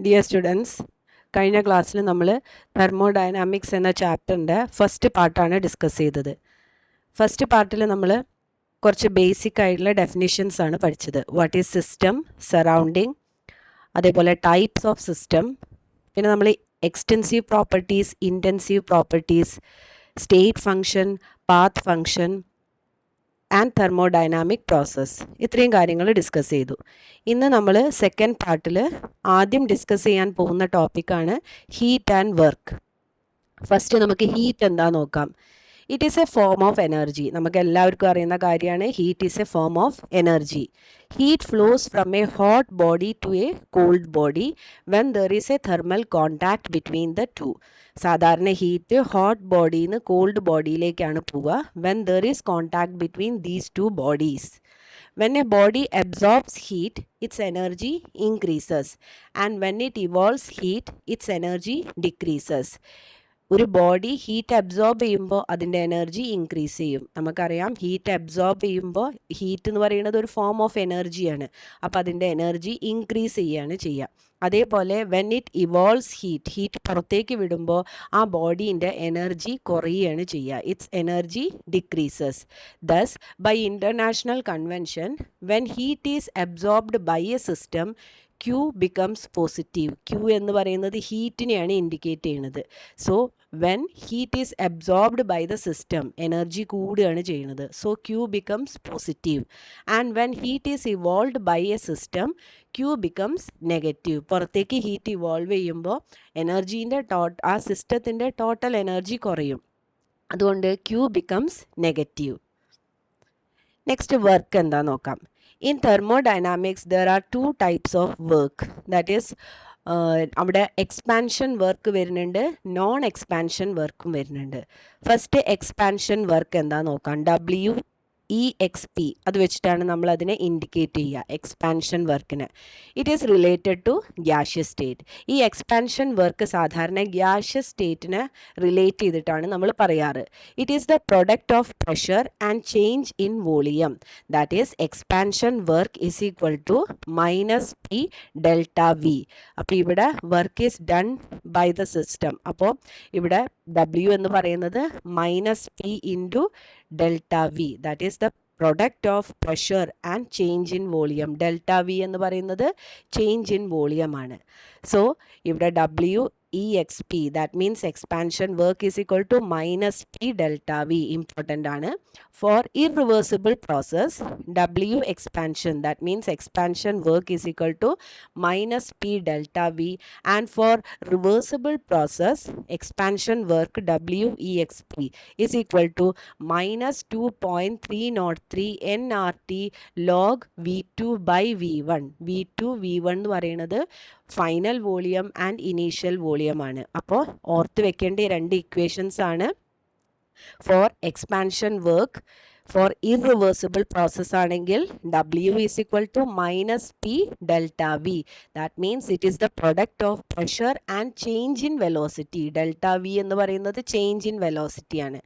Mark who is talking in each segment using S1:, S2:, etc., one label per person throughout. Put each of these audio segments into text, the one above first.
S1: Dear students, കഴിഞ്ഞ ക്ലാസ്സിൽ നമ്മൾ തെർമോഡൈനാമിക്സ് എന്ന ചാപ്റ്ററിൻ്റെ ഫസ്റ്റ് പാർട്ടാണ് ഡിസ്കസ് ചെയ്തത്. ഫസ്റ്റ് പാർട്ടിൽ നമ്മൾ കുറച്ച് ബേസിക് ആയിട്ടുള്ള ഡെഫിനിഷൻസ് ആണ് പഠിച്ചത്. വാട്ട് ഈസ് സിസ്റ്റം, സറൗണ്ടിങ്, അതേപോലെ ടൈപ്സ് ഓഫ് സിസ്റ്റം, പിന്നെ നമ്മൾ extensive properties, intensive properties, state function, path function and thermodynamic process, ഇത്രയും കാര്യങ്ങൾ ഡിസ്കസ് ചെയ്തു. ഇന്ന് നമ്മൾ സെക്കൻഡ് പാർട്ടിൽ ആദ്യം ഡിസ്കസ് ചെയ്യാൻ പോകുന്ന ടോപ്പിക്കാണ് ഹീറ്റ് ആൻഡ് വർക്ക്. ഫസ്റ്റ് നമുക്ക് ഹീറ്റ് എന്താ നോക്കാം. It is a form of energy. നമുക്ക് എല്ലാവർക്കും അറിയുന്ന കാര്യമാണ് heat is a form of energy. Heat flows from a hot body to a cold body when there is a thermal contact between the two. സാധാരണ heat hot ബോഡിയിൽ നിന്ന് cold ബോഡിയിലേക്കാണ് പോവുക when there is contact between these two bodies. When a body absorbs heat, its energy increases, and when it evolves heat, its energy decreases. ഒരു body heat absorb ചെയ്യുമ്പോൾ അതിൻ്റെ energy increase ചെയ്യും. നമുക്കറിയാം heat absorb ചെയ്യുമ്പോൾ heat എന്ന് പറയുന്നത് ഒരു form of എനർജിയാണ്. അപ്പോൾ അതിൻ്റെ എനർജി ഇൻക്രീസ് ചെയ്യുകയാണ് ചെയ്യുക. അതേപോലെ വെൻ ഇറ്റ് ഇവോൾവ്സ് ഹീറ്റ് പുറത്തേക്ക് വിടുമ്പോൾ ആ ബോഡീൻ്റെ എനർജി കുറയുകയാണ് ചെയ്യുക. Its energy decreases. Thus by international convention when heat is absorbed by a system Q becomes positive. Q എന്ന് പറയുന്നത് ഹീറ്റിനെയാണ് ഇൻഡിക്കേറ്റ് ചെയ്യുന്നത്. So when heat is absorbed by the system energy കൂടുകയാണ് ചെയ്യുന്നത്. So Q becomes positive. And when heat is evolved by a system Q becomes negative. പുറത്തേക്ക് heat evolve ചെയ്യുമ്പോൾ എനർജീൻ്റെ ആ സിസ്റ്റത്തിൻ്റെ ടോട്ടൽ എനർജി കുറയും. അതുകൊണ്ട് Q becomes negative. Next work എന്താ നോക്കാം. In thermodynamics, there are two types of work. That is, അവിടെ എക്സ്പാൻഷൻ വർക്ക് വരുന്നുണ്ട്, നോൺ എക്സ്പാൻഷൻ വർക്കും വരുന്നുണ്ട്. ഫസ്റ്റ് എക്സ്പാൻഷൻ വർക്ക് എന്താ നോക്കാം. WEXP അത് വെച്ചിട്ടാണ് നമ്മൾ അതിനെ ഇൻഡിക്കേറ്റ് ചെയ്യുക, എക്സ്പാൻഷൻ വർക്കിന്. It is related to gaseous state. ഈ എക്സ്പാൻഷൻ വർക്ക് സാധാരണ ഗ്യാഷ്യസ് സ്റ്റേറ്റിനെ റിലേറ്റ് ചെയ്തിട്ടാണ് നമ്മൾ പറയാറ്. It is the product of pressure and change in volume. That is expansion work is equal to -P delta V. അപ്പോൾ ഇവിടെ work is done by the system. അപ്പോൾ ഇവിടെ W എന്ന് പറയുന്നത് -P into delta V. That is the product of pressure and change in volume. Delta V എന്ന് പറയുന്നത് change in volume ആണ്. So ഇവിടെ WEXP, that means expansion work is equal to -P delta V. Important ആണ്. For irreversible process, W expansion, that means expansion work is equal to -P delta V, and for reversible process, expansion work WEXP is equal to -2.303 nRT log V2 by V1. V1 എന്ന് പറയുന്നത് final volume and initial volume ആണ്. അപ്പോൾ ഓർത്ത് വെക്കേണ്ട രണ്ട് equations ആണ്. For expansion work for irreversible process ആണെങ്കിൽ W is equal to -P delta V. That means it is the product of pressure and change in velocity. Delta V എന്ന് പറയുന്നത് change in velocity ആണ്.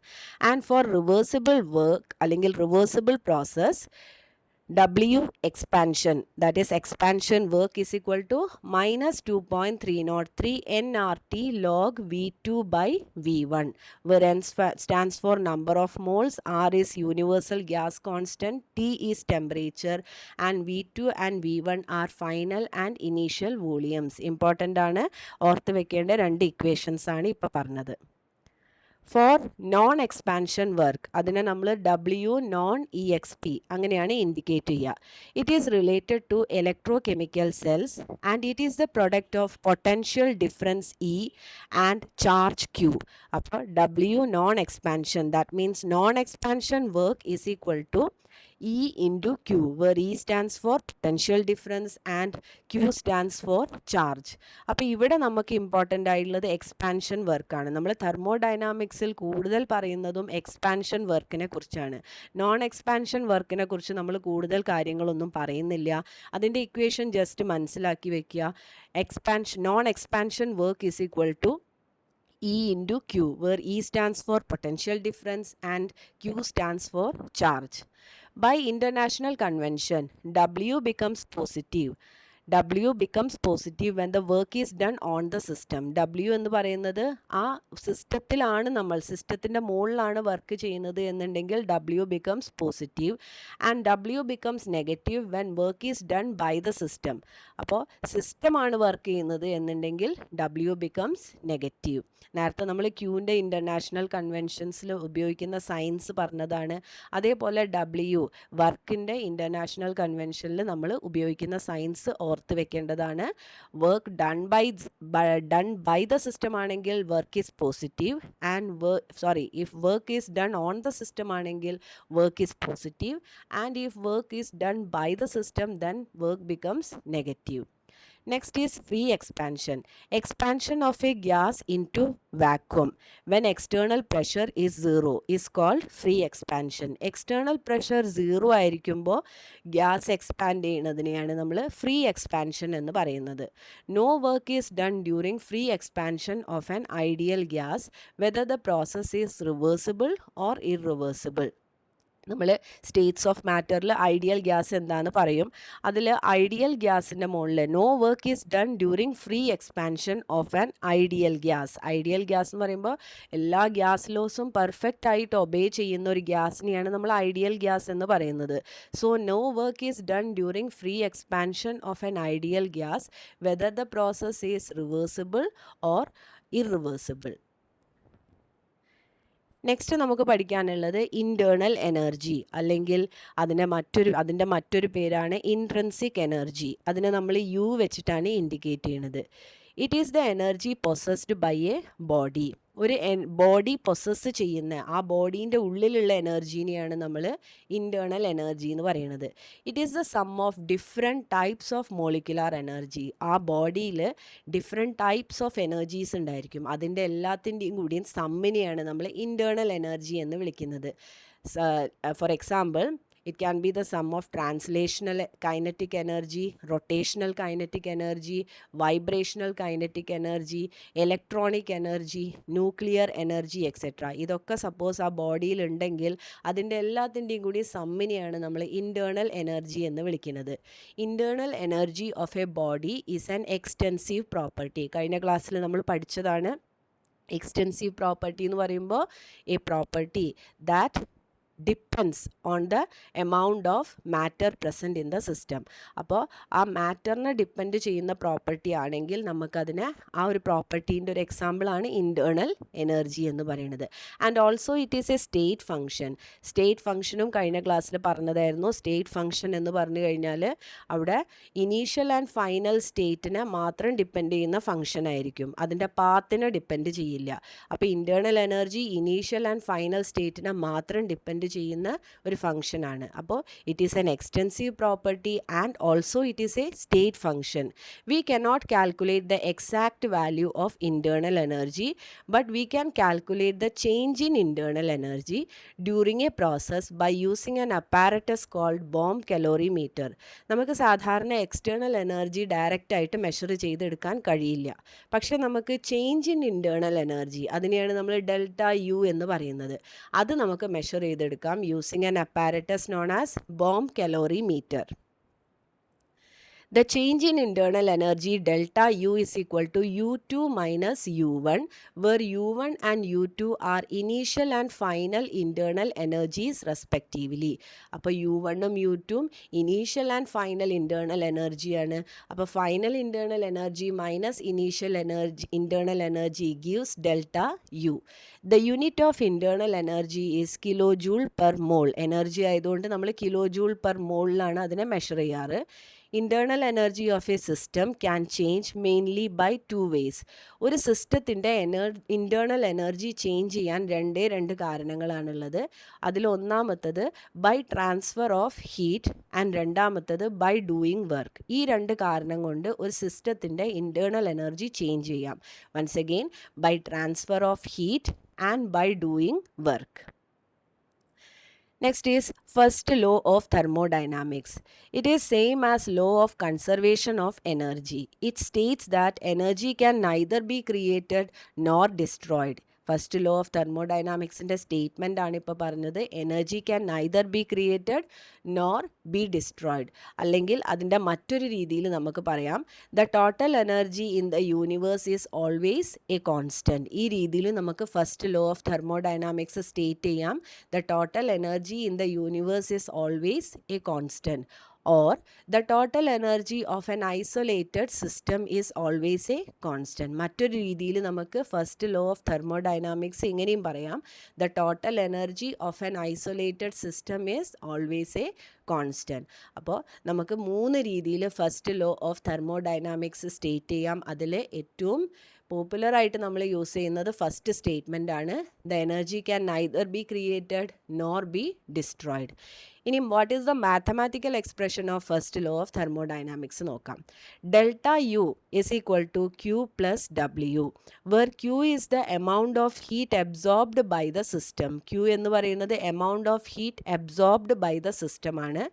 S1: And for reversible work അല്ലെങ്കിൽ reversible process, W expansion, that is expansion work is equal to -2.303 nRT log V2 by V1, where N stands for number of moles, R is universal gas constant, T is temperature, and V2 and V1 are final and initial volumes. Important ആണ്, ഓർത്ത് വെക്കേണ്ട രണ്ട് equations ആണ് ഇപ്പോൾ പറഞ്ഞത്. Four non expansion work അതിനെ നമ്മൾ W non EXP അങ്ങനെയാണ് ഇൻഡിക്കേറ്റ് ചെയ്യുക. It is related to electrochemical cells and it is the product of potential difference E and charge Q. അപ്പോൾ W non expansion, that means non expansion work is equal to E into Q, where E stands for potential difference and Q stands for charge. അപ്പോൾ ഇവിടെ നമുക്ക് important ആയിട്ടുള്ളത് expansion വർക്കാണ്. നമ്മൾ തെർമോഡൈനാമിക്സിൽ കൂടുതൽ പറയുന്നതും expansion വർക്കിനെ കുറിച്ചാണ്. നോൺ എക്സ്പാൻഷൻ വർക്കിനെ കുറിച്ച് നമ്മൾ കൂടുതൽ കാര്യങ്ങളൊന്നും പറയുന്നില്ല. അതിൻ്റെ ഇക്വേഷൻ ജസ്റ്റ് മനസ്സിലാക്കി വെക്കുക. Non expansion work is equal to E into Q, where E stands for potential difference and Q stands for charge. By international convention, W becomes positive. W becomes positive when the work is done on the system. W എന്ന് പറയുന്നത് ആ സിസ്റ്റത്തിലാണ്, നമ്മൾ സിസ്റ്റത്തിൻ്റെ മുകളിലാണ് work ചെയ്യുന്നത് എന്നുണ്ടെങ്കിൽ W becomes positive and W becomes negative when work is done by the system. അപ്പോൾ സിസ്റ്റമാണ് വർക്ക് ചെയ്യുന്നത് എന്നുണ്ടെങ്കിൽ W becomes negative. നേരത്തെ നമ്മൾ ക്യൂവിൻ്റെ ഇൻ്റർനാഷണൽ കൺവെൻഷൻസിൽ ഉപയോഗിക്കുന്ന സയൻസ് പറഞ്ഞതാണ്. അതേപോലെ W വർക്കിൻ്റെ ഇൻ്റർനാഷണൽ കൺവെൻഷനിൽ നമ്മൾ ഉപയോഗിക്കുന്ന സയൻസ് ഓർത്ത് വെക്കേണ്ടതാണ്. Work done by the system ആണെങ്കിൽ work is positive and if work is done on the system ആണെങ്കിൽ work is positive and if work is done by the system then work becomes negative. Next is free expansion. Expansion of a gas into vacuum when external pressure is zero is called free expansion. External pressure zero ആയിരിക്കുമ്പോൾ gas expand ചെയ്യുന്നതിനെയാണ് നമ്മൾ free expansion എന്ന് പറയുന്നത്. No work is done during free expansion of an ideal gas whether the process is reversible or irreversible. നമ്മൾ states of മാറ്ററിൽ ideal gas എന്താണെന്ന് പറയും. അതിൽ ideal ഗ്യാസിൻ്റെ മുകളിൽ no work is done during free expansion of an ideal gas. Ideal gas എന്ന് പറയുമ്പോൾ എല്ലാ ഗ്യാസ് ലോസും പെർഫെക്റ്റ് ആയിട്ട് ഒബേ ചെയ്യുന്ന ഒരു ഗ്യാസിനെയാണ് നമ്മൾ ഐഡിയൽ ഗ്യാസ് എന്ന് പറയുന്നത്. So no work is done during free expansion of an ideal gas whether the process is reversible or irreversible. Next നമുക്ക് പഠിക്കാനുള്ളത് ഇൻറ്റേർണൽ എനർജി, അല്ലെങ്കിൽ അതിൻ്റെ മറ്റൊരു പേരാണ് ഇൻട്രിൻസിക് എനർജി. അതിനെ നമ്മൾ യു വെച്ചിട്ടാണ് ഇൻഡിക്കേറ്റ് ചെയ്യുന്നത്. It is the energy possessed by a body. ഒരു ബോഡി പൊസസ് ചെയ്യുന്ന ആ ബോഡീൻ്റെ ഉള്ളിലുള്ള എനർജീനെയാണ് നമ്മൾ ഇൻറ്റേർണൽ എനർജി എന്ന് പറയുന്നത്. It is the sum of different types of molecular energy. ആ ബോഡിയിൽ ഡിഫറെൻറ്റ് ടൈപ്സ് ഓഫ് എനർജീസ് ഉണ്ടായിരിക്കും. അതിൻ്റെ എല്ലാത്തിൻ്റെയും കൂടിയും സമ്മിനെയാണ് നമ്മൾ ഇൻറ്റേർണൽ എനർജി എന്ന് വിളിക്കുന്നത്. For example, it can be the sum of translational kinetic energy, rotational kinetic energy, vibrational kinetic energy, electronic energy, nuclear energy etc. ഇതൊക്കെ സപ്പോസ് ആ ബോഡിയിൽ ഉണ്ടെങ്കിൽ അതിൻ്റെ എല്ലാത്തിൻ്റെയും കൂടി സമ്മിനെയാണ് നമ്മൾ ഇൻറ്റേർണൽ എനർജി എന്ന് വിളിക്കുന്നത്. Internal energy of A body is an extensive property. കഴിഞ്ഞ ക്ലാസ്സിൽ നമ്മൾ പഠിച്ചതാണ്. എക്സ്റ്റെൻസീവ് പ്രോപ്പർട്ടി എന്ന് പറയുമ്പോൾ A property that depends on the amount of matter present in the system. അപ്പോൾ ആ മാറ്ററിനെ ഡിപ്പെൻഡ് ചെയ്യുന്ന പ്രോപ്പർട്ടി ആണെങ്കിൽ നമുക്കതിനെ ആ ഒരു പ്രോപ്പർട്ടീൻ്റെ ഒരു എക്സാമ്പിളാണ് ഇൻറ്റേർണൽ എനർജി എന്ന് പറയുന്നത്. And also it is a state function. State ഫംഗ്ഷനും കഴിഞ്ഞ ക്ലാസ്സിൽ പറഞ്ഞതായിരുന്നു. സ്റ്റേറ്റ് ഫംഗ്ഷൻ എന്ന് പറഞ്ഞു കഴിഞ്ഞാൽ അവിടെ ഇനീഷ്യൽ ആൻഡ് ഫൈനൽ സ്റ്റേറ്റിനെ മാത്രം ഡിപ്പെൻഡ് ചെയ്യുന്ന ഫംഗ്ഷൻ ആയിരിക്കും, അതിൻ്റെ പാത്തിനെ ഡിപ്പെൻഡ് ചെയ്യില്ല. അപ്പോൾ internal energy initial and final സ്റ്റേറ്റിനെ മാത്രം ഡിപ്പെൻഡ് ചെയ്യുന്ന ഒരു ഫംഗ്ഷനാണ്. അപ്പോൾ it is an extensive property and also it is a state function. We cannot calculate the exact value of internal energy but we can calculate the change in internal energy during a process by using an apparatus called bomb calorimeter. നമുക്ക് സാധാരണ external energy direct ആയിട്ട് measure ചെയ്തെടുക്കാൻ കഴിയില്ല. പക്ഷെ നമുക്ക് change in internal energy, അതിനെയാണ് നമ്മൾ delta U എന്ന് പറയുന്നത്, അത് നമുക്ക് മെഷർ ചെയ്തെടുക്കാം using an apparatus known as bomb calorimeter. The change in internal energy delta U is equal to U2 minus U1, where U1 and U2 are initial and final internal energies respectively. അപ്പോൾ U1ഉം U2ഉം initial and final internal എനർജിയാണ്. അപ്പോൾ final internal energy minus initial internal energy gives delta U. The unit of internal energy is kilojoule per mole. Energy ആയതുകൊണ്ട് നമ്മൾ കിലോജൂൾ per മോളിലാണ് അതിനെ measure ചെയ്യാറ്. Internal energy of a system can change mainly by two ways. ഒരു സിസ്റ്റത്തിൻ്റെ internal energy change ചെയ്യാൻ രണ്ട് കാരണങ്ങളാണുള്ളത്. അതിലൊന്നാമത്തത് by transfer of heat and രണ്ടാമത്തത് ബൈ ഡൂയിങ് വർക്ക്. ഈ രണ്ട് കാരണം കൊണ്ട് ഒരു സിസ്റ്റത്തിൻ്റെ ഇൻറ്റേർണൽ എനർജി ചേഞ്ച് ചെയ്യാം. Once again, by transfer of heat and by doing work. Next is first law of thermodynamics. It is same as law of conservation of energy. It states that energy can neither be created nor destroyed. First law of തെർമോഡൈനാമിക്സിൻ്റെ statement ആണ് ഇപ്പോൾ പറഞ്ഞത്. Energy can neither be created nor be destroyed. അല്ലെങ്കിൽ അതിൻ്റെ മറ്റൊരു രീതിയിൽ നമുക്ക് പറയാം, the total energy in the universe is always a constant. ഈ രീതിയിൽ നമുക്ക് first law of thermodynamics state ചെയ്യാം. The total energy in the universe is always a constant. or the total energy of an isolated system is always a constant. മറ്റൊരു രീതിയിൽ നമുക്ക് first law of thermodynamics ഇങ്ങനെയും പറയാം, the total energy of an isolated system is always a constant. അപ്പോൾ നമുക്ക് 3 രീതിയിൽ first law of thermodynamics state ചെയ്യാം. അതിൽ ഏറ്റവും പോപ്പുലറായിട്ട് നമ്മൾ യൂസ് ചെയ്യുന്നത് ഫസ്റ്റ് സ്റ്റേറ്റ്മെൻ്റ് ആണ്, the energy can neither be created nor be destroyed. ഇനി what is the mathematical expression of first law of thermodynamics നോക്കാം. Delta U is equal to Q plus W, where Q is the amount of heat absorbed by the system. Q എന്ന് പറയുന്നത് amount of heat absorbed by the system ആണ്.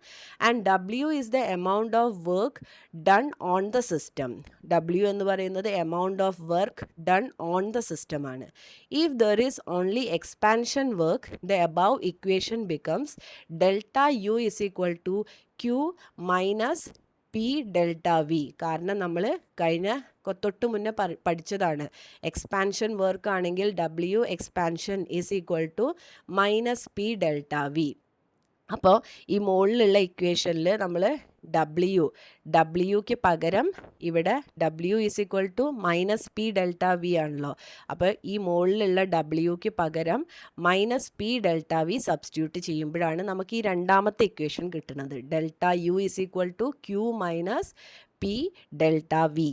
S1: And W is the amount of work done on the system. W എന്ന് പറയുന്നത് amount of work done on the system ആണ്. If there is only expansion work, the above equation becomes delta U is equal to Q minus P delta V. കാരണം നമ്മൾ കഴിഞ്ഞ തൊട്ട് മുന്നേ പഠിച്ചതാണ്, expansion work ആണെങ്കിൽ W expansion is equal to minus P delta V. അപ്പോൾ ഈ മുകളിലുള്ള ഇക്വേഷനിൽ നമ്മൾ ഡബ്ല്യുക്ക് പകരം ഇവിടെ W is equal to minus P delta V ആണല്ലോ. അപ്പോൾ ഈ മുകളിലുള്ള ഡബ്ല്യുക്ക് പകരം minus P delta V substitute ചെയ്യുമ്പോഴാണ് നമുക്ക് ഈ രണ്ടാമത്തെ ഇക്വേഷൻ കിട്ടുന്നത്. Delta U is equal to Q minus P delta V.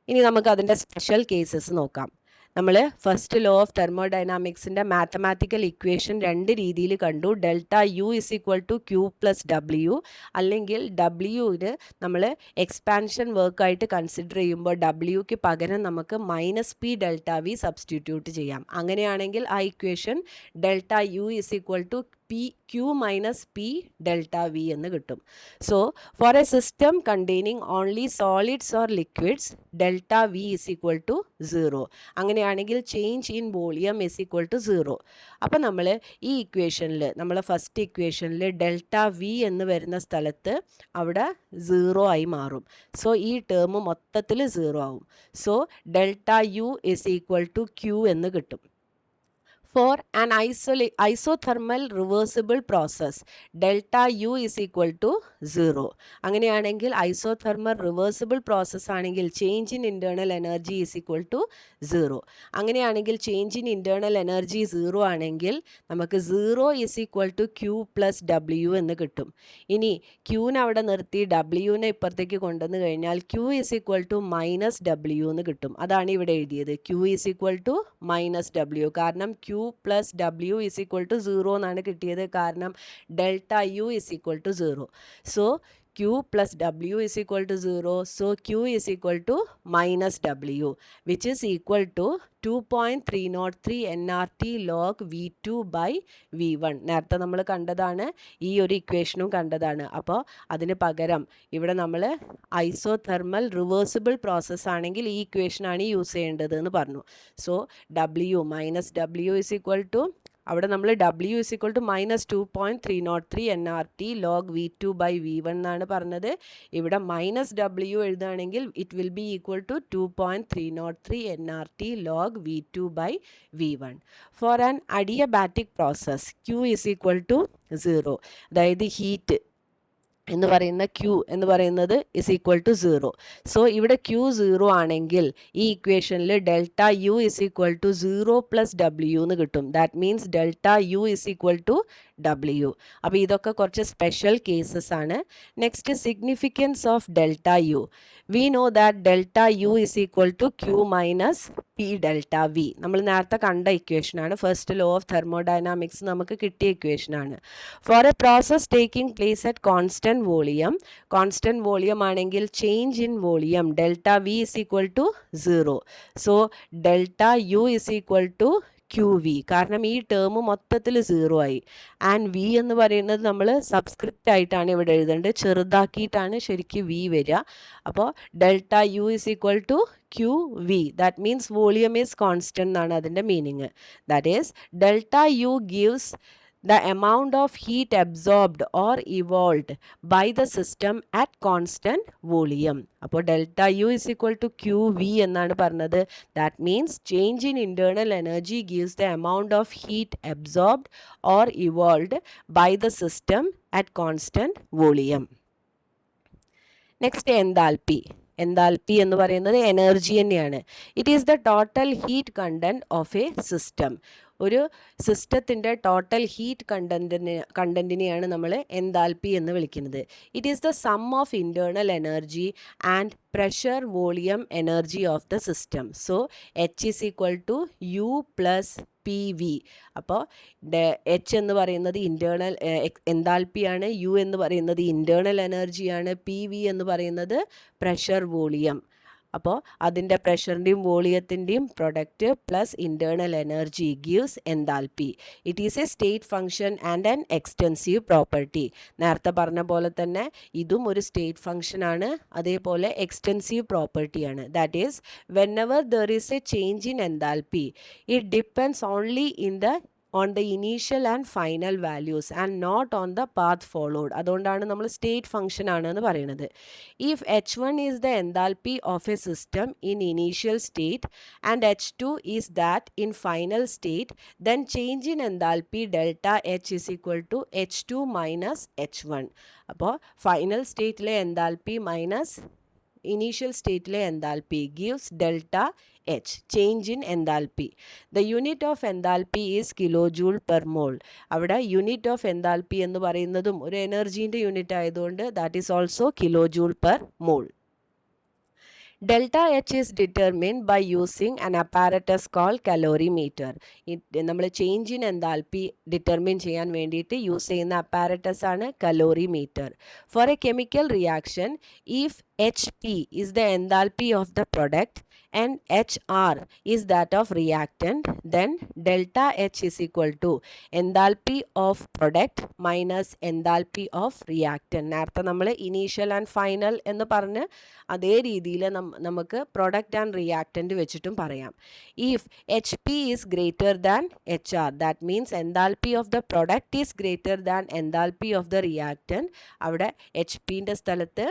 S1: ഇനി നമുക്ക് അതിൻ്റെ സ്പെഷ്യൽ കേസസ് നോക്കാം. നമ്മൾ ഫസ്റ്റ് ലോ ഓഫ് തെർമോഡൈനാമിക്സിൻ്റെ മാത്തമാറ്റിക്കൽ ഇക്വേഷൻ 2 രീതിയിൽ കണ്ടു. Delta U is equal to Q plus W, അല്ലെങ്കിൽ ഡബ്ല്യുവിന് നമ്മൾ എക്സ്പാൻഷൻ വർക്കായിട്ട് കൺസിഡർ ചെയ്യുമ്പോൾ ഡബ്ല്യുക്ക് പകരം നമുക്ക് minus P delta V substitute ചെയ്യാം. അങ്ങനെയാണെങ്കിൽ ആ equation delta U is equal to Q minus P delta V എന്ന് കിട്ടും. So for a system containing only solids or liquids, delta V is equal to 0. അങ്ങനെയാണെങ്കിൽ change in volume is equal to 0. അപ്പോൾ നമ്മൾ ഈ ഇക്വേഷനിൽ, നമ്മൾ first ഇക്വേഷനിൽ delta V എന്ന് വരുന്ന സ്ഥലത്ത് അവിടെ 0 ആയി മാറും. സോ ഈ ടേം മൊത്തത്തിൽ 0 ആവും. So delta U is equal to Q എന്ന് കിട്ടും. For an isothermal reversible process, delta U is equal to 0. അങ്ങനെയാണെങ്കിൽ isothermal reversible process ആണെങ്കിൽ change in internal energy is equal to 0. അങ്ങനെയാണെങ്കിൽ change in internal energy 0 ആണെങ്കിൽ നമുക്ക് 0 is equal to Q plus W എന്ന് കിട്ടും. ഇനി Qനെ അവിടെ നിർത്തി Wനെ ഇപ്പുറത്തേക്ക് കൊണ്ടുവന്ന് കഴിഞ്ഞാൽ Q is equal to minus W എന്ന് കിട്ടും. അതാണ് ഇവിടെ എഴുതിയത്, Q is equal to minus W. കാരണം Q plus W is equal to 0 എന്നാണ് കിട്ടിയത്, കാരണം delta U is equal to 0. So Q plus W is equal to 0. So Q is equal to minus W, which is equal to 2.303 nRT log V2 by V1. നേരത്തെ നമ്മൾ കണ്ടതാണ്, ഈ ഒരു ഇക്വേഷനും കണ്ടതാണ്. അപ്പോൾ അതിന് പകരം ഇവിടെ നമ്മൾ ഐസോതെർമൽ റിവേഴ്സിബിൾ പ്രോസസ്സ് ആണെങ്കിൽ ഈ ഇക്വേഷനാണ് യൂസ് ചെയ്യേണ്ടത് എന്ന് പറഞ്ഞു. So W minus W is equal to, അവിടെ നമ്മൾ W is equal to minus 2.303 nRT log V2 by V1 എന്നാണ് പറഞ്ഞത്. ഇവിടെ മൈനസ് W എഴുതുകയാണെങ്കിൽ it will be equal to 2.303 nRT log V2 by V1. For an adiabatic process Q is equal to 0. അതായത് heat എന്ന് പറയുന്ന Q എന്ന് പറയുന്നത് is equal to 0. So ഇവിടെ Q 0 ആണെങ്കിൽ ഈ ഇക്വേഷനിൽ delta U is equal to 0 plus W എന്ന് കിട്ടും. That means delta U is equal to W. അപ്പോൾ ഇതൊക്കെ കുറച്ച് സ്പെഷ്യൽ കേസസ് ആണ്. Next, significance of delta U. We know that delta U is equal to Q minus P delta V. നമ്മൾ നേരത്തെ കണ്ട ഇക്വേഷനാണ്, ഫസ്റ്റ് ലോ ഓഫ് തെർമോഡൈനാമിക്സ് നമുക്ക് കിട്ടിയ ഇക്വേഷനാണ്. For a process taking place at constant volume ആണെങ്കിൽ change in volume delta V is equal to 0. So delta U is equal to Q V, കാരണം ഈ ടേം മൊത്തത്തിൽ 0 ആയി. ആൻഡ് വി എന്ന് പറയുന്നത് നമ്മൾ സബ്സ്ക്രിപ്റ്റ് ആയിട്ടാണ് ഇവിടെ എഴുതേണ്ടത്, ചെറുതാക്കിയിട്ടാണ് ശരിക്കും വി വരിക. അപ്പോൾ delta U is equal to Q V, that means volume is constant എന്നാണ് അതിൻ്റെ meaning. That is delta U gives the amount of heat absorbed or evolved by the system at constant volume. അപ്പോൾ delta U is equal to Q V എന്നാണ് പറഞ്ഞത്. That means change in internal energy gives the amount of heat absorbed or evolved by the system at constant volume. Next enthalpy. Enthalpy എന്ന് പറയുന്നത് energy തന്നെയാണ്. It is the total heat content of a system. ഒരു സിസ്റ്റത്തിൻ്റെ total heat കണ്ടന്റിനെയാണ് നമ്മൾ enthalpy എന്ന് വിളിക്കുന്നത്. It is the sum of internal energy and pressure volume energy of the system. So H is equal to U plus P V. അപ്പോൾ H എന്ന് പറയുന്നത് internal എൻതാൽപ്പിയാണ്, U എന്ന് പറയുന്നത് ഇൻറ്റേർണൽ എനർജിയാണ്, പി വി എന്ന് പറയുന്നത് പ്രഷർ വോളിയം. അപ്പോൾ അതിൻ്റെ പ്രഷറിൻ്റെയും വോളിയത്തിൻ്റെയും product plus internal energy gives enthalpy. It is a state function and an extensive property. നേരത്തെ പറഞ്ഞ പോലെ തന്നെ ഇതും ഒരു സ്റ്റേറ്റ് ഫംഗ്ഷനാണ്, അതേപോലെ എക്സ്റ്റെൻസീവ് പ്രോപ്പർട്ടിയാണ്. That is whenever there is a change in enthalpy, it depends only on the initial and final values and not on the path followed. അതുകൊണ്ടാണ് നമ്മൾ സ്റ്റേറ്റ് ഫംഗ്ഷൻ ആണെന്ന് പറയുന്നത്. If H1 is the enthalpy of a system in initial state and H2 is that in final state, then change in enthalpy delta H is equal to H2 minus H1. അപ്പോൾ final സ്റ്റേറ്റിലെ enthalpy minus initial സ്റ്റേറ്റിലെ enthalpy gives delta H, change in enthalpy. The unit of enthalpy is kilojoule per mole. അവിടെ unit of enthalpy എന്ന് പറയുന്നതും ഒരു എനർജീൻ്റെ unit ആയതുകൊണ്ട് that is also kilojoule per mole. Delta H is determined by using an apparatus called calorimeter. നമ്മൾ change in enthalpy determine ചെയ്യാൻ വേണ്ടിയിട്ട് use ചെയ്യുന്ന അപ്പാരറ്റസ് ആണ് calorimeter. For a chemical reaction, if HP is the enthalpy of the product and HR is that of reactant, then delta H is equal to enthalpy of product minus enthalpy of reactant. നേരത്തെ നമ്മൾ initial and final എന്ന് പറഞ്ഞ് അതേ രീതിയിൽ നമുക്ക് product and reactant വെച്ചിട്ടും പറയാം. If HP is greater than HR, that means enthalpy of the product is greater than enthalpy of the reactant. അവിടെ HPൻ്റെ സ്ഥലത്ത്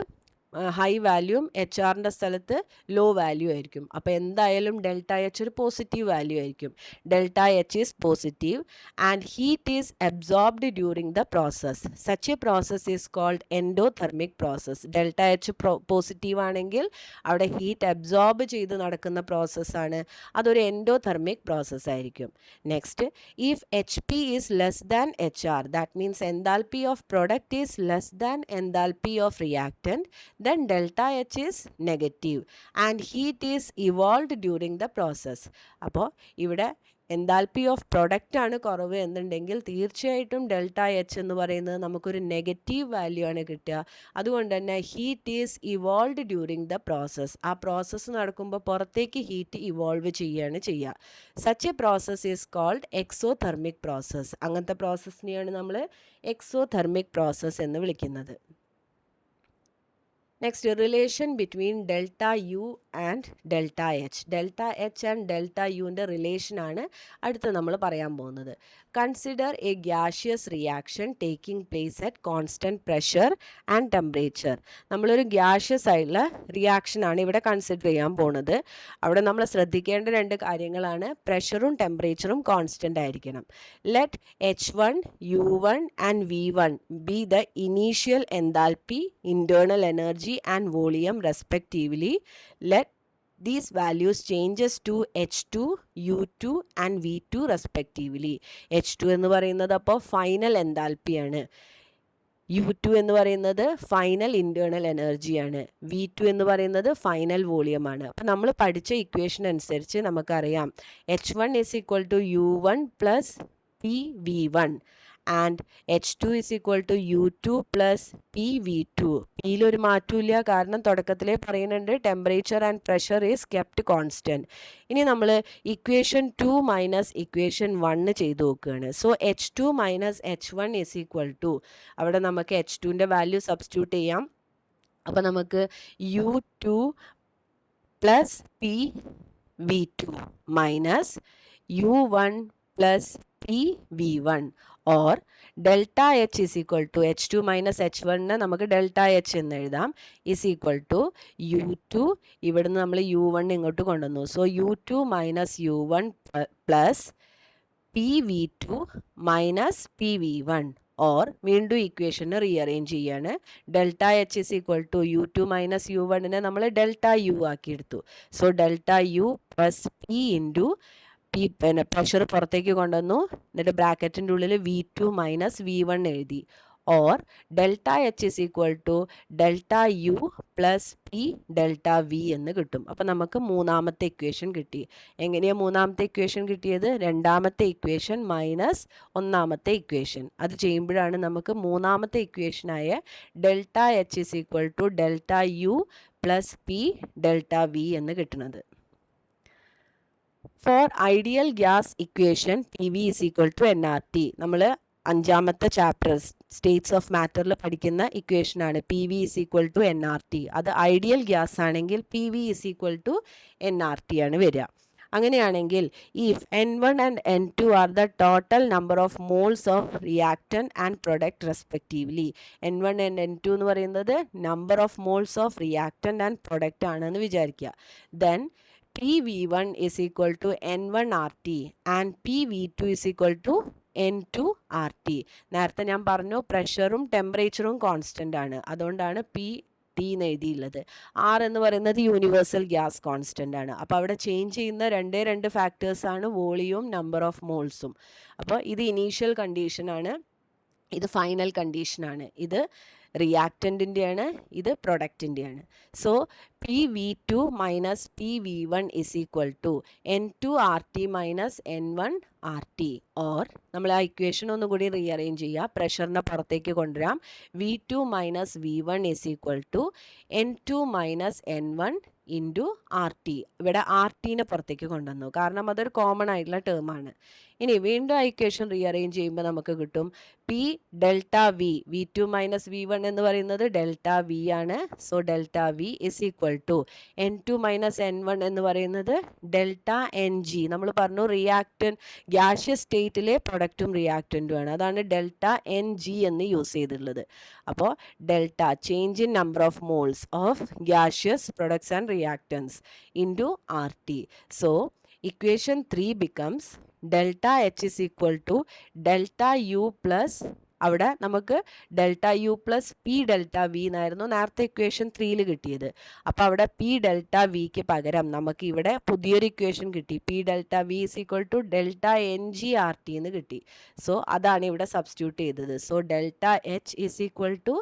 S1: ഹൈ വാല്യൂവും HR-ൻ്റെ സ്ഥലത്ത് ലോ വാല്യൂ ആയിരിക്കും. അപ്പോൾ എന്തായാലും ഡെൽറ്റ എച്ച് ഒരു പോസിറ്റീവ് വാല്യൂ ആയിരിക്കും. Delta H is positive and heat is absorbed during the process. Such a process is called endothermic process. Delta H positive ആണെങ്കിൽ അവിടെ ഹീറ്റ് അബ്സോർബ് ചെയ്ത് നടക്കുന്ന പ്രോസസ്സാണ്, അതൊരു എൻഡോതെർമിക് പ്രോസസ് ആയിരിക്കും. Next, if HP is less than HR, that means enthalpy of product is less than enthalpy of reactant, then delta H is negative and heat is evolved during the process. അപ്പോൾ ഇവിടെ enthalpy of product ആണ് കുറവ് എന്നുണ്ടെങ്കിൽ തീർച്ചയായിട്ടും delta H എന്ന് പറയുന്നത് നമുക്കൊരു negative value ആണ് കിട്ടുക. അതുകൊണ്ട് തന്നെ heat is evolved during the process. ആ പ്രോസസ്സ് നടക്കുമ്പോൾ പുറത്തേക്ക് ഹീറ്റ് ഇവോൾവ് ചെയ്യുകയാണ് ചെയ്യുക. Such a process is called exothermic process. അങ്ങനത്തെ പ്രോസസ്സിനെയാണ് നമ്മൾ എക്സോതെർമിക് പ്രോസസ് എന്ന് വിളിക്കുന്നത്. Next, relation between delta U and delta H. Delta H and delta Uൻ്റെ റിലേഷൻ ആണ് അടുത്ത് നമ്മൾ പറയാൻ പോകുന്നത്. Consider a gaseous reaction taking place at constant pressure and temperature. നമ്മളൊരു ഗ്യാഷ്യസ് ആയിട്ടുള്ള റിയാക്ഷനാണ് ഇവിടെ കൺസിഡർ ചെയ്യാൻ പോകുന്നത്. അവിടെ നമ്മൾ ശ്രദ്ധിക്കേണ്ട രണ്ട് കാര്യങ്ങളാണ്, പ്രഷറും ടെമ്പറേച്ചറും കോൺസ്റ്റൻ്റ് ആയിരിക്കണം. Let H1, U1 and V1 be the initial enthalpy, internal energy and volume respectively. Let these values changes to H2, U2 and V2 respectively. H2 എന്ന് പറയുന്നത് അപ്പോൾ ഫൈനൽ എൻതാൽപ്പിയാണ്, U2 എന്ന് പറയുന്നത് ഫൈനൽ ഇൻറ്റേർണൽ എനർജിയാണ്, V2 എന്ന് പറയുന്നത് final വോളിയമാണ്. അപ്പോൾ നമ്മൾ പഠിച്ച ഇക്വേഷൻ അനുസരിച്ച് നമുക്കറിയാം H1 is equal to U1 plus PV1 and H2 is equal to U2 plus PV2. പിയിലൊരു മാറ്റമില്ല, കാരണം തുടക്കത്തിലേ പറയുന്നുണ്ട് temperature and pressure is kept constant. ഇനി നമ്മൾ ഇക്വേഷൻ 2 മൈനസ് ഇക്വേഷൻ 1 ചെയ്ത് നോക്കുകയാണ്. So H2 minus H1 is equal to, അവിടെ നമുക്ക് H2ൻ്റെ വാല്യൂ സബ്സ്റ്റിറ്റ്യൂട്ട് ചെയ്യാം. അപ്പോൾ നമുക്ക് U2 plus PV2 minus U1 plus PV1 or delta H is equal to H2 minus H1 നമുക്ക് delta H എന്ന് എഴുതാം is equal to U2, ഇവിടുന്ന് നമ്മൾ U1 ഇങ്ങോട്ട് കൊണ്ടുവന്നു. So U2 minus U1 plus PV2 minus PV1 or വീണ്ടും ഇക്വേഷന് rearrange ചെയ്യാണ്. Delta H is equal to U2 minus U1 നമ്മൾ ഡെൽറ്റ യു ആക്കി എടുത്തു. So delta U plus P into P, പിന്നെ പ്രഷർ പുറത്തേക്ക് കൊണ്ടുവന്നു, എന്നിട്ട് ബ്രാക്കറ്റിൻ്റെ ഉള്ളിൽ V2 മൈനസ് V1 എഴുതി. Or delta H is equal to delta U plus P delta V എന്ന് കിട്ടും. അപ്പം നമുക്ക് മൂന്നാമത്തെ ഇക്വേഷൻ കിട്ടി. എങ്ങനെയാണ് മൂന്നാമത്തെ ഇക്വേഷൻ കിട്ടിയത്? രണ്ടാമത്തെ ഇക്വേഷൻ മൈനസ് ഒന്നാമത്തെ ഇക്വേഷൻ, അത് ചെയ്യുമ്പോഴാണ് നമുക്ക് മൂന്നാമത്തെ ഇക്വേഷനായ delta H is equal to delta U plus P delta V എന്ന് കിട്ടുന്നത്. For ideal gas equation P V is equal to NRT. നമ്മൾ അഞ്ചാമത്തെ ചാപ്റ്റർ സ്റ്റേറ്റ്സ് ഓഫ് മാറ്ററിൽ പഠിക്കുന്ന ഇക്വേഷനാണ് P V is equal to NRT. അത് ഐഡിയൽ ഗ്യാസ് ആണെങ്കിൽ P V is equal to NRT ആണ് വരിക. അങ്ങനെയാണെങ്കിൽ if N1 and N2 are the total number of moles of reactant and product respectively, N1 and N2 എന്ന് പറയുന്നത് number of moles of reactant and product ആണെന്ന് വിചാരിക്കുക. Then PV1 is equal to N1 RT and PV2 is equal to N2 RT. നേരത്തെ ഞാൻ പറഞ്ഞു പ്രഷറും ടെമ്പറേച്ചറും constant ആണ്, അതുകൊണ്ടാണ് T എന്ന് എഴുതിയുള്ളത്. R എന്ന് പറയുന്നത് യൂണിവേഴ്സൽ ഗ്യാസ് കോൺസ്റ്റൻ്റ് ആണ്. അപ്പോൾ അവിടെ ചേഞ്ച് ചെയ്യുന്ന രണ്ട് ഫാക്ടേഴ്സാണ് വോളിയവും നമ്പർ ഓഫ് മോൾസും. അപ്പോൾ ഇത് ഇനീഷ്യൽ കണ്ടീഷനാണ്, ഇത് ഫൈനൽ കണ്ടീഷനാണ്. ഇത് റിയാക്റ്റൻറ്റിൻ്റെയാണ്, ഇത് പ്രൊഡക്റ്റിൻ്റെയാണ്. So PV2 minus PV1 is equal to N2 RT minus N1 RT. Or നമ്മൾ ആ ഇക്വേഷൻ ഒന്നും കൂടി റീഅറേഞ്ച് ചെയ്യുക, പ്രഷറിനെ പുറത്തേക്ക് കൊണ്ടുവരാം. V2 minus V1 is equal to N2 minus N1 into RT. ഇവിടെ RTനെ പുറത്തേക്ക് കൊണ്ടുവന്നു, കാരണം അതൊരു കോമൺ ആയിട്ടുള്ള ടേമാണ്. ഇനി വീണ്ടും ആ ഇക്വേഷൻ റീഅറേഞ്ച് ചെയ്യുമ്പോൾ നമുക്ക് കിട്ടും P delta V, V2 minus V1 എന്ന് പറയുന്നത് ഡെൽറ്റ വി ആണ്. So delta V is equal to N2 minus N1 എന്ന് പറയുന്നത് ഡെൽറ്റ NG. നമ്മൾ പറഞ്ഞു റിയാക്റ്റൻ ഗ്യാഷ്യസ് സ്റ്റേറ്റിലെ പ്രൊഡക്റ്റും റിയാക്റ്റൻറ്റും ആണ്, അതാണ് ഡെൽറ്റ NG എന്ന് യൂസ് ചെയ്തിട്ടുള്ളത്. അപ്പോൾ delta change in number of moles of gaseous products and reactants into RT. So equation 3 becomes delta H is equal to delta U plus, അവിടെ നമുക്ക് delta U plus P delta V എന്നായിരുന്നു നേരത്തെ equation 3ൽ കിട്ടിയത്. അപ്പോൾ അവിടെ P delta വിക്ക് പകരം നമുക്ക് ഇവിടെ പുതിയൊരു ഇക്വേഷൻ കിട്ടി, P delta V is equal to delta NG RT എന്ന് കിട്ടി. സോ അതാണ് ഇവിടെ സബ്സ്റ്റിറ്റ്യൂട്ട് ചെയ്തത്. So delta H is equal to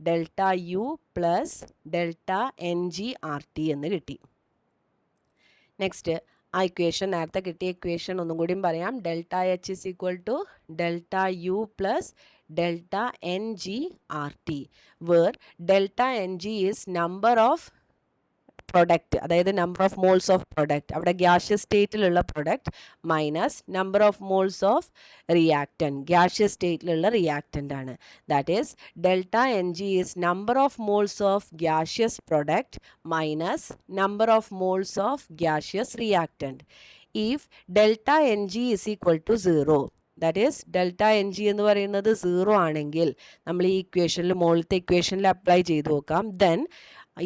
S1: delta U plus delta NG RT എന്ന് കിട്ടി. നെക്സ്റ്റ് ആ ഇക്വേഷൻ, നേരത്തെ കിട്ടിയ ഇക്വേഷൻ ഒന്നും കൂടിയും പറയാം. Delta H is equal to delta U plus delta NG RT, where delta NG is number of product, അതായത് number of moles of product, അവിടെ ഗ്യാഷ്യസ് സ്റ്റേറ്റിലുള്ള product minus number of moles of reactant, gaseous സ്റ്റേറ്റിലുള്ള reactant ആണ്. That is delta NG is number of moles of gaseous product minus number of moles of gaseous reactant. If delta NG is equal to 0, that is delta NG എന്ന് പറയുന്നത് 0 ആണെങ്കിൽ നമ്മൾ ഈ ഇക്വേഷനിൽ മുകളിലത്തെ ഇക്വേഷനിൽ അപ്ലൈ ചെയ്ത് നോക്കാം. ദെൻ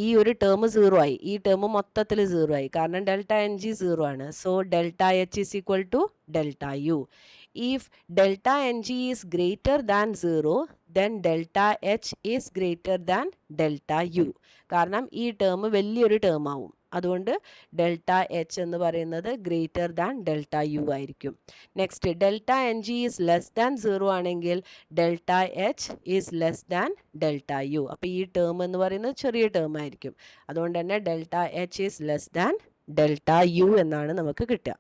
S1: ഈ ഒരു ടേം 0 ആയി, ഈ ടേം മൊത്തത്തിൽ 0 ആയി, കാരണം ഡെൽറ്റ NG 0 ആണ്. So delta H is equal to delta U. If delta NG is greater than 0, then delta H is greater than delta U, കാരണം ഈ ടേം വലിയൊരു ടേം ആവും. അതുകൊണ്ട് ഡെൽറ്റ എച്ച് എന്ന് പറയുന്നത് ഗ്രേറ്റർ ദാൻ ഡെൽറ്റ യു ആയിരിക്കും. Next delta NG is less than 0 ആണെങ്കിൽ delta H is less than delta U. അപ്പോൾ ഈ ടേം എന്ന് പറയുന്നത് ചെറിയ ടേം ആയിരിക്കും. അതുകൊണ്ട് തന്നെ delta H is less than delta U എന്നാണ് നമുക്ക് കിട്ടുക.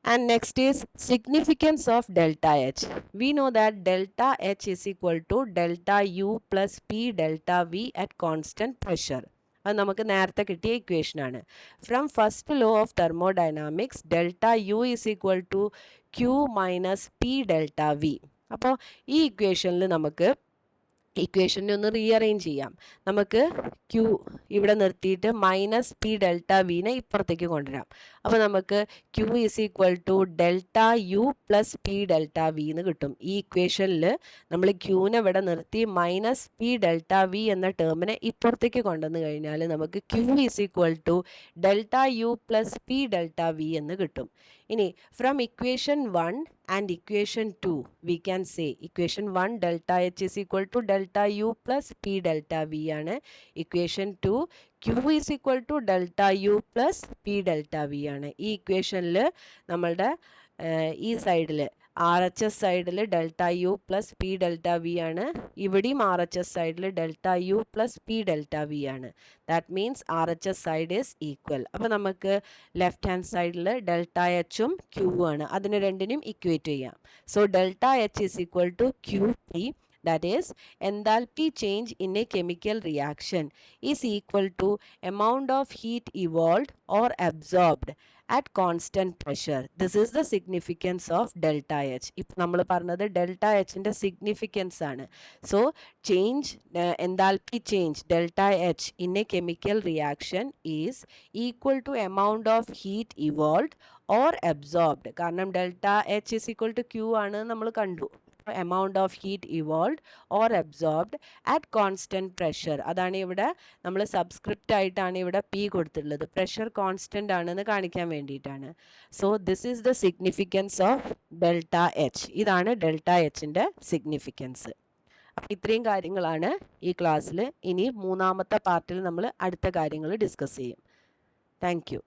S1: And next is significance of delta H. We know that delta H is equal to delta U plus P delta V at constant pressure. അത് നമുക്ക് നേരത്തെ കിട്ടിയ equation ആണ്. From first law of thermodynamics delta U is equal to Q minus P delta V. അപ്പോൾ ഈ ഇക്വേഷനിൽ നമുക്ക് ഇക്വേഷനെ ഒന്ന് റീഅറേഞ്ച് ചെയ്യാം. നമുക്ക് ക്യൂ ഇവിടെ നിർത്തിയിട്ട് മൈനസ് പി ഡെൽറ്റ വിനെ ഇപ്പുറത്തേക്ക് കൊണ്ടുവരാം. അപ്പോൾ നമുക്ക് Q is equal to delta U plus P delta V എന്ന് കിട്ടും. ഈ ഇക്വേഷനിൽ നമ്മൾ ക്യൂവിനെ ഇവിടെ നിർത്തി മൈനസ് പി ഡെൽറ്റ വി എന്ന ടേമിനെ ഇപ്പുറത്തേക്ക് കൊണ്ടുവന്ന് കഴിഞ്ഞാൽ നമുക്ക് Q is equal to delta U plus P delta V എന്ന് കിട്ടും. ഇനി from equation 1 and equation 2 we can say equation 1 delta H is equal to delta U plus P delta V ആണ്. equation 2 Q is equal to delta U plus P delta V ആണ്. ഈ ഇക്വേഷനിൽ നമ്മളുടെ ഈ സൈഡിൽ ആർ എച്ച് എസ് സൈഡിൽ delta U plus P delta V ആണ്. ഇവിടെയും ആർ എച്ച് എസ് സൈഡിൽ delta U plus P delta V ആണ്. That means R H S side is equal. അപ്പോൾ നമുക്ക് ലെഫ്റ്റ് ഹാൻഡ് സൈഡിൽ ഡെൽറ്റ എച്ചും ക്യൂ ആണ്. അതിന് രണ്ടിനും ഇക്വേറ്റ് ചെയ്യാം. So delta H is equal to Q P, that is enthalpy change in a chemical reaction is equal to amount of heat evolved or absorbed at constant pressure. This is the significance of delta H. ഇപ്പോൾ നമ്മൾ പറഞ്ഞത് delta എച്ചിൻ്റെ significance ആണ്. So change enthalpy change delta H in a chemical reaction is equal to amount of heat evolved or absorbed. കാരണം delta H is equal to Q ആണ് നമ്മൾ കണ്ടു. amount of heat evolved or absorbed at constant pressure. അതാണ് ഇവിടെ നമ്മൾ subscript ആയിട്ടാണ് ഇവിടെ P കൊടുത്തിട്ടുള്ളത്. പ്രഷർ കോൺസ്റ്റൻ്റ് ആണെന്ന് കാണിക്കാൻ വേണ്ടിയിട്ടാണ്. So this is the significance of delta H. ഇതാണ് ഡെൽറ്റ എച്ചിൻ്റെ സിഗ്നിഫിക്കൻസ്. അപ്പം ഇത്രയും കാര്യങ്ങളാണ് ഈ ക്ലാസ്സിൽ. ഇനി മൂന്നാമത്തെ പാർട്ടിൽ നമ്മൾ അടുത്ത കാര്യങ്ങൾ ഡിസ്കസ് ചെയ്യും. Thank you.